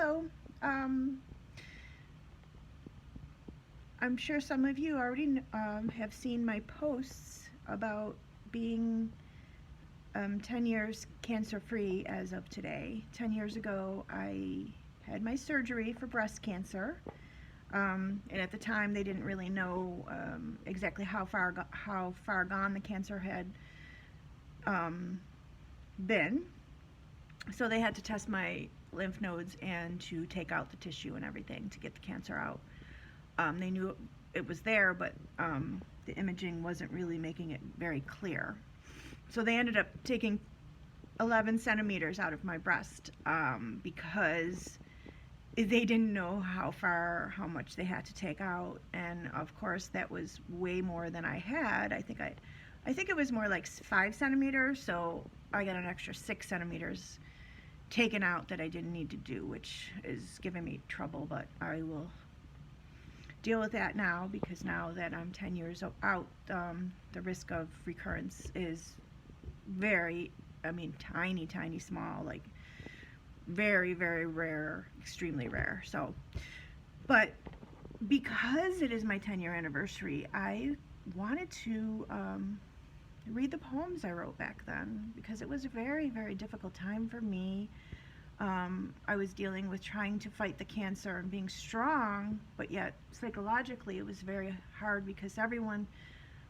So, um, I'm sure some of you already have seen my posts about being 10 years cancer free as of today. 10 years ago, I had my surgery for breast cancer. And at the time, they didn't really know exactly how far gone the cancer had um, been. So they had to test my lymph nodes and to take out the tissue and everything to get the cancer out. They knew it was there, but the imaging wasn't really making it very clear. So they ended up taking 11 centimeters out of my breast because they didn't know how much they had to take out, and of course that was way more than I had. I think it was more like 5 centimeters, so I got an extra 6 centimeters taken out that I didn't need to do, which is giving me trouble, but I will deal with that now because now that I'm 10 years out, the risk of recurrence is very, tiny small, like very, very rare, extremely rare. So, but because it is my 10-year anniversary, I wanted to read the poems I wrote back then because it was a very, very difficult time for me. I was dealing with trying to fight the cancer and being strong, but yet psychologically it was very hard because everyone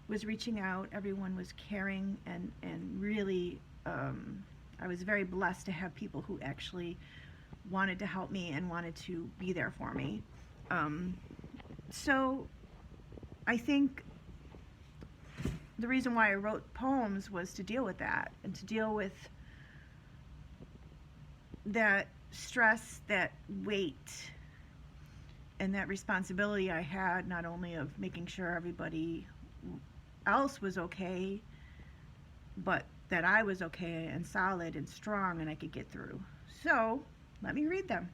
was reaching out, everyone was caring, and really I was very blessed to have people who actually wanted to help me and wanted to be there for me. So I think the reason why I wrote poems was to deal with that and to deal with that stress, that weight, and that responsibility I had, not only of making sure everybody else was okay, but that I was okay and solid and strong and I could get through. So let me read them.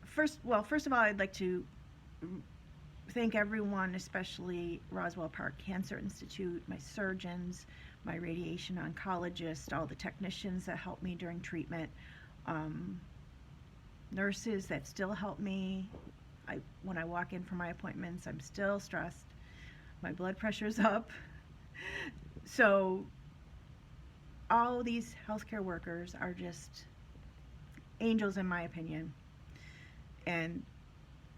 First of all, I'd like to thank everyone, especially Roswell Park Cancer Institute, my surgeons, my radiation oncologist, all the technicians that helped me during treatment, nurses that still help me. When I walk in for my appointments, I'm still stressed. My blood pressure's up. So all these healthcare workers are just angels in my opinion. And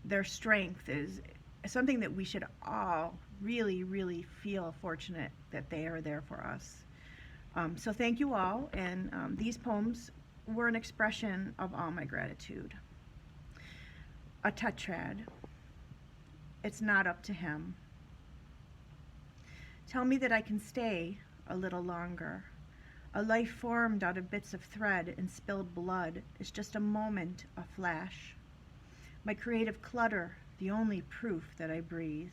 their strength is something that we should all really, really feel fortunate that they are there for us. So thank you all, and these poems were an expression of all my gratitude. A Tetrad. It's not up to him. Tell me that I can stay a little longer. A life formed out of bits of thread and spilled blood is just a moment, a flash. My creative clutter, the only proof that I breathe.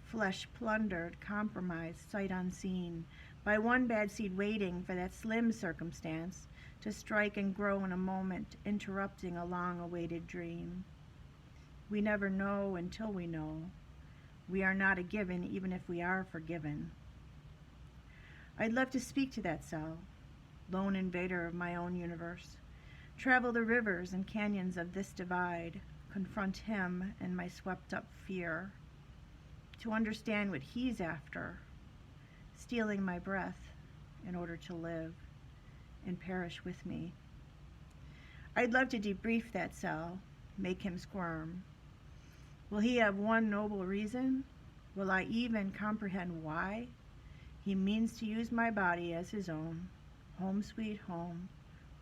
Flesh plundered, compromised, sight unseen, by one bad seed waiting for that slim circumstance to strike and grow in a moment, interrupting a long-awaited dream. We never know until we know. We are not a given, even if we are forgiven. I'd love to speak to that cell, lone invader of my own universe. Travel the rivers and canyons of this divide, confront him and my swept-up fear, to understand what he's after, stealing my breath in order to live and perish with me. I'd love to debrief that cell, make him squirm. Will he have one noble reason? Will I even comprehend why? He means to use my body as his own, home sweet home,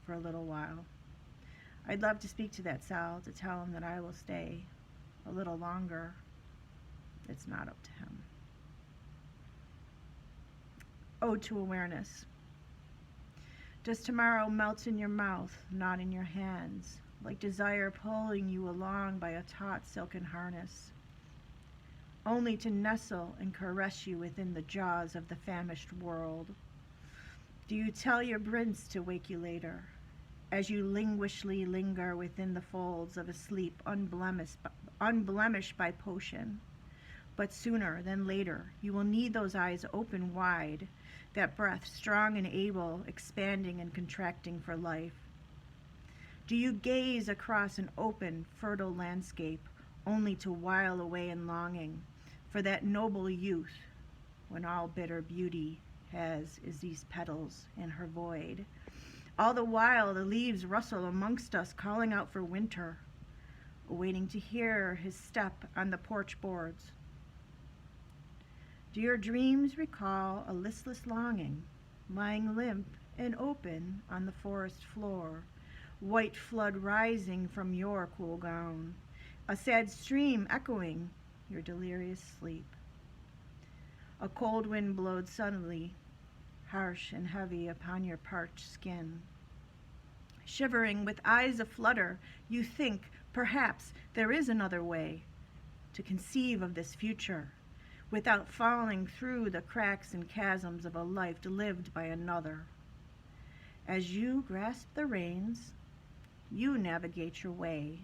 for a little while. I'd love to speak to that cell to tell him that I will stay a little longer. It's not up to him. Ode to awareness. Does tomorrow melt in your mouth, not in your hands, like desire pulling you along by a taut silken harness, only to nestle and caress you within the jaws of the famished world? Do you tell your prince to wake you later, as you languishly linger within the folds of a sleep unblemished by potion? But sooner than later, you will need those eyes open wide that breath strong and able, expanding and contracting for life? Do you gaze across an open, fertile landscape only to while away in longing for that noble youth when all bitter beauty has is these petals in her void? All the while the leaves rustle amongst us, calling out for winter, waiting to hear his step on the porch boards. Do your dreams recall a listless longing, lying limp and open on the forest floor, white flood rising from your cool gown, a sad stream echoing your delirious sleep? A cold wind blowed suddenly, harsh and heavy upon your parched skin. Shivering with eyes aflutter, you think perhaps there is another way to conceive of this future without falling through the cracks and chasms of a life lived by another. As you grasp the reins, you navigate your way,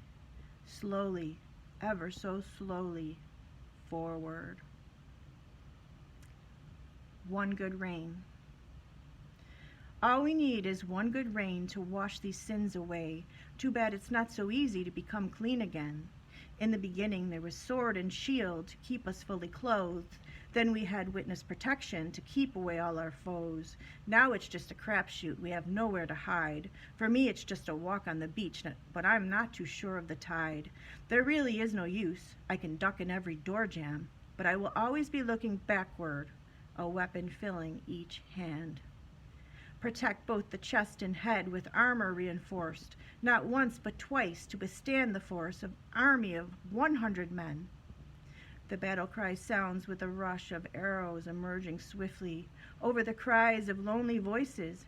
slowly, ever so slowly, forward. One good rain. All we need is one good rain to wash these sins away. Too bad it's not so easy to become clean again. In the beginning there was sword and shield to keep us fully clothed. Then we had witness protection to keep away all our foes. Now it's just a crapshoot. We have nowhere to hide. For me it's just a walk on the beach, but I'm not too sure of the tide. There really is no use. I can duck in every door jam, but I will always be looking backward, a weapon filling each hand. Protect both the chest and head with armor reinforced, not once but twice, to withstand the force of army of 100 men. The battle cry sounds with a rush of arrows emerging swiftly. Over the cries of lonely voices,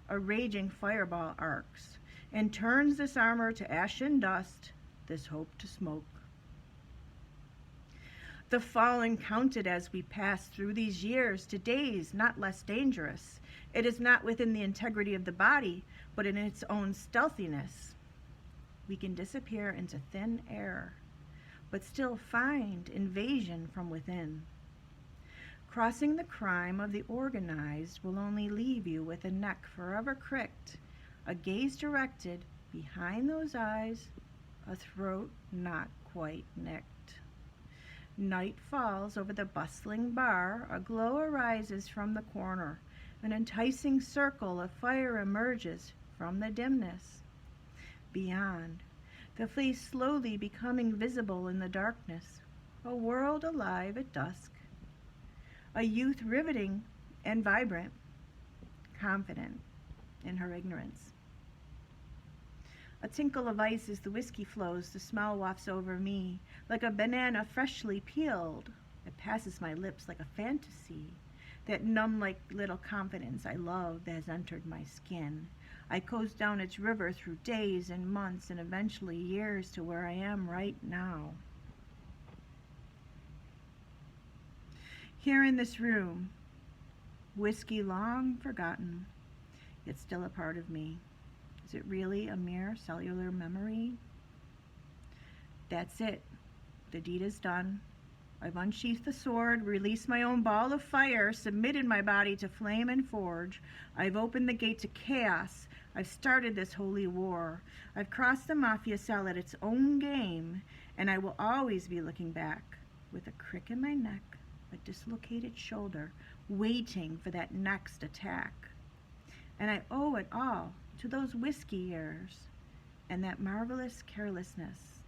a raging fireball arcs, and turns this armor to ash and dust, this hope to smoke. The fallen counted as we pass through these years to days not less dangerous. It is not within the integrity of the body, but in its own stealthiness. We can disappear into thin air, but still find invasion from within. Crossing the crime of the organized will only leave you with a neck forever cricked, a gaze directed behind those eyes, a throat not quite nicked. Night falls over the bustling bar, a glow arises from the corner, an enticing circle of fire emerges from the dimness. Beyond, the face slowly becoming visible in the darkness, a world alive at dusk. A youth riveting and vibrant, confident in her ignorance. A tinkle of ice as the whiskey flows, the smell wafts over me, like a banana freshly peeled. It passes my lips like a fantasy, that numb-like little confidence I love that has entered my skin. I coast down its river through days and months and eventually years to where I am right now. Here in this room, whiskey long forgotten, yet still a part of me. Is it really a mere cellular memory? That's it. The deed is done. I've unsheathed the sword, released my own ball of fire, submitted my body to flame and forge. I've opened the gate to chaos. I've started this holy war. I've crossed the mafia cell at its own game, and I will always be looking back with a crick in my neck, a dislocated shoulder, waiting for that next attack. And I owe it all to those whiskey years and that marvelous carelessness.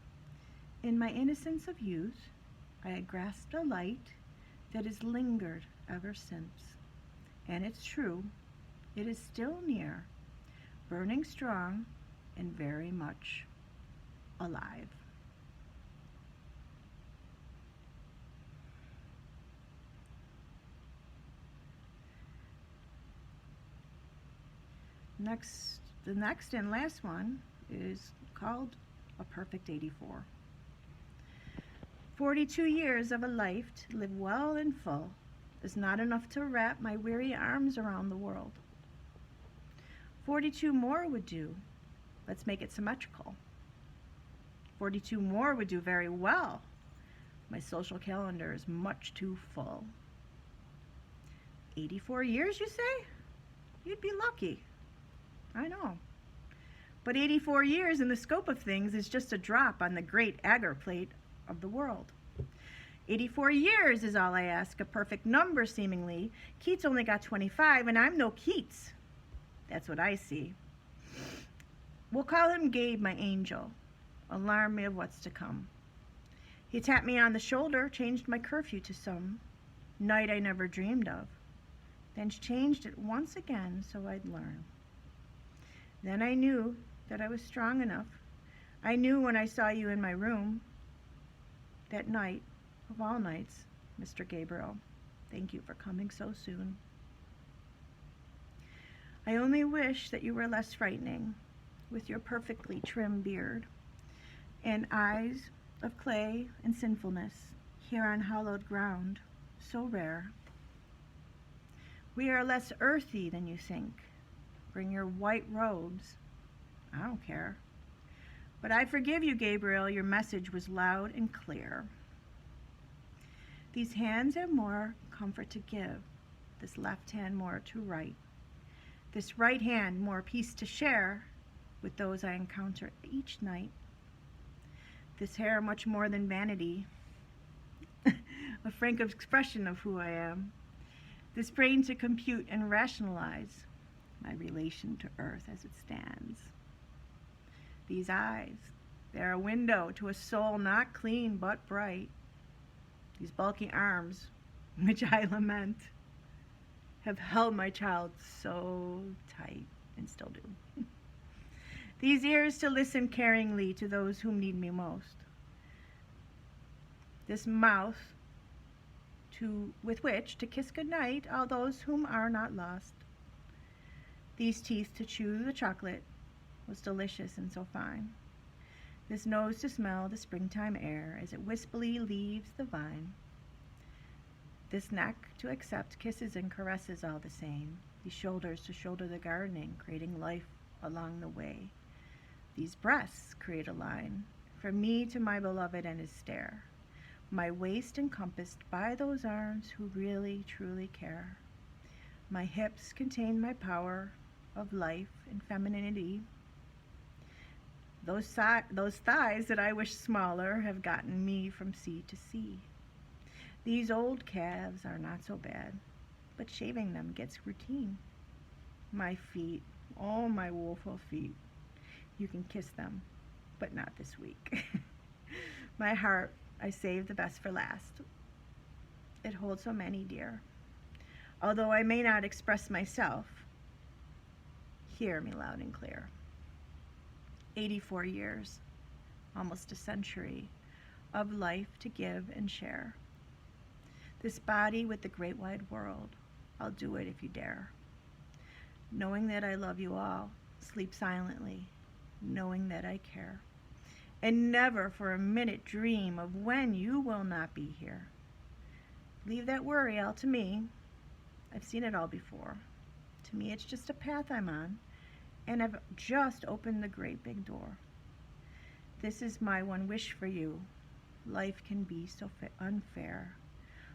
In my innocence of youth, I had grasped a light that has lingered ever since. And it's true, it is still near, burning strong and very much alive. The next and last one is called A Perfect 84. 42 years of a life to live well and full is not enough to wrap my weary arms around the world. 42 more would do. Let's make it symmetrical. 42 more would do very well. My social calendar is much too full. 84 years, you say? You'd be lucky. I know. But 84 years in the scope of things is just a drop on the great agar plate of the world. 84 years is all I ask, a perfect number seemingly. Keats only got 25, and I'm no Keats. That's what I see. We'll call him Gabe, my angel. Alarm me of what's to come. He tapped me on the shoulder, changed my curfew to some night I never dreamed of. Then changed it once again so I'd learn. Then I knew that I was strong enough. I knew when I saw you in my room. That night, of all nights, Mr. Gabriel, thank you for coming so soon. I only wish that you were less frightening, with your perfectly trim beard, and eyes of clay and sinfulness, here on hallowed ground, so rare. We are less earthy than you think. Bring your white robes. I don't care. But I forgive you, Gabriel. Your message was loud and clear. These hands have more comfort to give, this left hand more to write, this right hand more peace to share with those I encounter each night. This hair much more than vanity, a frank expression of who I am. This brain to compute and rationalize my relation to earth as it stands. These eyes, they're a window to a soul not clean but bright. These bulky arms, which I lament, have held my child so tight and still do. These ears to listen caringly to those who need me most. This mouth with which to kiss goodnight all those whom are not lost. These teeth to chew the chocolate was delicious and so fine. This nose to smell the springtime air as it wispily leaves the vine. This neck to accept kisses and caresses all the same. These shoulders to shoulder the gardening, creating life along the way. These breasts create a line from me to my beloved and his stare. My waist encompassed by those arms who really, truly care. My hips contain my power of life and femininity. Those thighs that I wish smaller have gotten me from sea to sea. These old calves are not so bad, but shaving them gets routine. My feet, oh my woeful feet, you can kiss them, but not this week. My heart, I saved the best for last. It holds so many dear. Although I may not express myself, hear me loud and clear. 84 years, almost a century, of life to give and share. This body with the great wide world, I'll do it if you dare. Knowing that I love you all, sleep silently, knowing that I care. And never for a minute dream of when you will not be here. Leave that worry all to me. I've seen it all before. To me, it's just a path I'm on, and I've just opened the great big door. This is my one wish for you. Life can be so unfair,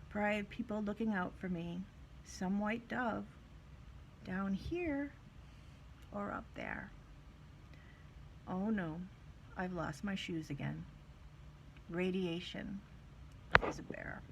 for I have people looking out for me, some white dove, down here or up there. Oh no, I've lost my shoes again. Radiation is a bear.